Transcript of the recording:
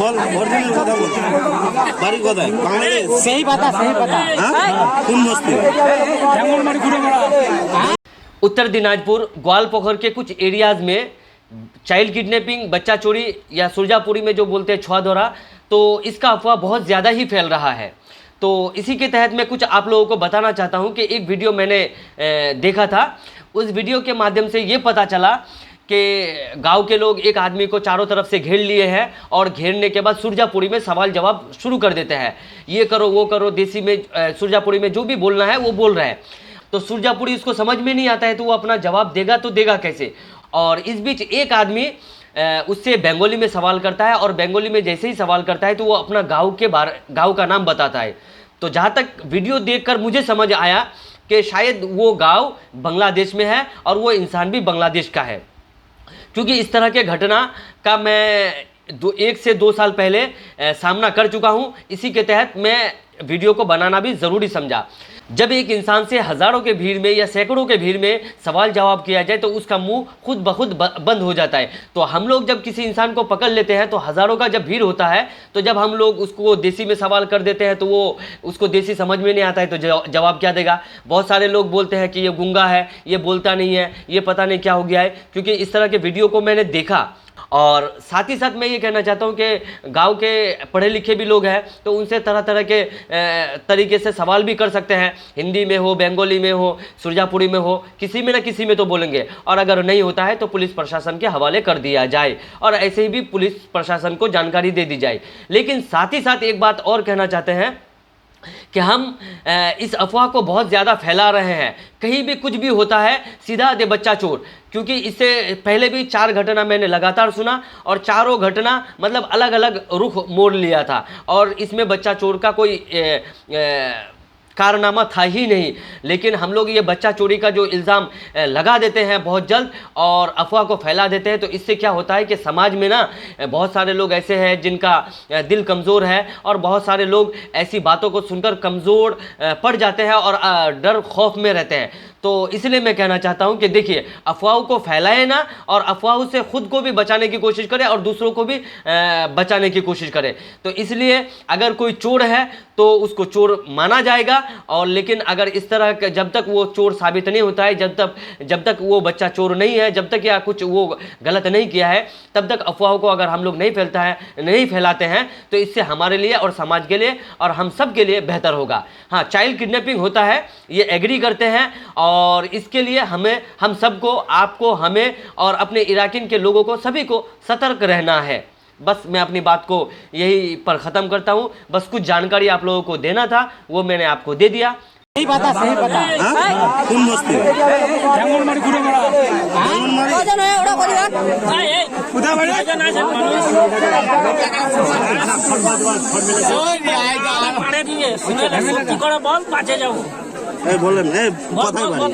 বল original কথা বল বাড়ি কোথায় বাংলাদেশ सही पता কোন বস্তি उत्तर दिनाजपुर ग्वालपोखर के कुछ एरियाज़ में चाइल्ड किडनैपिंग, बच्चा चोरी या सुरजापुरी में जो बोलते हैं छुआदौरा, तो इसका अफवाह बहुत ज़्यादा ही फैल रहा है। तो इसी के तहत मैं कुछ आप लोगों को बताना चाहता हूं कि एक वीडियो मैंने देखा था। उस वीडियो के माध्यम से ये पता चला कि गांव के लोग एक आदमी को चारों तरफ से घेर लिए हैं और घेरने के बाद सुरजापुरी में सवाल जवाब शुरू कर देते हैं। ये करो वो करो, देसी में सुरजापुरी में जो भी बोलना है वो बोल रहे हैं। तो सुरजापुरी उसको समझ में नहीं आता है तो वो अपना जवाब देगा तो देगा कैसे। और इस बीच एक आदमी उससे बंगाली में सवाल करता है और बंगाली में जैसे ही सवाल करता है तो वो अपना गांव का नाम बताता है। तो जहाँ तक वीडियो देखकर मुझे समझ आया कि शायद वो गांव बांग्लादेश में है और वो इंसान भी बांग्लादेश का है, क्योंकि इस तरह के घटना का मैं 1 से 2 साल पहले सामना कर चुका हूं। इसी के तहत मैं वीडियो को बनाना भी ज़रूरी समझा। जब एक इंसान से हज़ारों के भीड़ में या सैकड़ों के भीड़ में सवाल जवाब किया जाए तो उसका मुंह खुद ब खुद बंद हो जाता है। तो हम लोग जब किसी इंसान को पकड़ लेते हैं तो हज़ारों का जब भीड़ होता है तो जब हम लोग उसको देसी में सवाल कर देते हैं तो वो उसको देसी समझ में नहीं आता है तो जवाब क्या देगा। बहुत सारे लोग बोलते हैं कि ये गूंगा है, ये बोलता नहीं है, ये पता नहीं क्या हो गया है, क्योंकि इस तरह के वीडियो को मैंने देखा। और साथ ही साथ मैं ये कहना चाहता हूँ कि गांव के पढ़े लिखे भी लोग हैं तो उनसे तरह तरह के तरीके से सवाल भी कर सकते हैं। हिंदी में हो, बंगाली में हो, सुरजापुरी में हो, किसी में ना किसी में तो बोलेंगे। और अगर नहीं होता है तो पुलिस प्रशासन के हवाले कर दिया जाए और ऐसे ही भी पुलिस प्रशासन को जानकारी दे दी जाए। लेकिन साथ ही साथ एक बात और कहना चाहते हैं कि हम इस अफवाह को बहुत ज़्यादा फैला रहे हैं। कहीं भी कुछ भी होता है सीधा दे बच्चा चोर, क्योंकि इससे पहले भी 4 घटना मैंने लगातार सुना और चारों घटना मतलब अलग अलग रुख मोड़ लिया था और इसमें बच्चा चोर का कोई कारनामा था ही नहीं। लेकिन हम लोग ये बच्चा चोरी का जो इल्ज़ाम लगा देते हैं बहुत जल्द और अफवाह को फैला देते हैं, तो इससे क्या होता है कि समाज में ना बहुत सारे लोग ऐसे हैं जिनका दिल कमज़ोर है और बहुत सारे लोग ऐसी बातों को सुनकर कमज़ोर पड़ जाते हैं और डर खौफ में रहते हैं। तो इसलिए मैं कहना चाहता हूं कि देखिए, अफवाहों को फैलाए ना और अफवाहों से खुद को भी बचाने की कोशिश करें और दूसरों को भी बचाने की कोशिश करें। तो इसलिए अगर कोई चोर है तो उसको चोर माना जाएगा, और लेकिन अगर इस तरह जब तक वो चोर साबित नहीं होता है, जब तक वो बच्चा चोर नहीं है, जब तक या कुछ वो गलत नहीं किया है, तब तक अफवाहों को अगर हम लोग नहीं फैलाते हैं तो इससे हमारे लिए और समाज के लिए और हम सब के लिए बेहतर होगा। हाँ, चाइल्ड किडनैपिंग होता है, ये एग्री करते हैं और इसके लिए हम सबको, आपको, हमें और अपने इलाके के लोगों को, सभी को सतर्क रहना है। बस मैं अपनी बात को यही पर ख़त्म करता हूँ। बस कुछ जानकारी आप लोगों को देना था, वो मैंने आपको दे दिया। सही पता কোন বস্তি বলেন কথাই বলেন।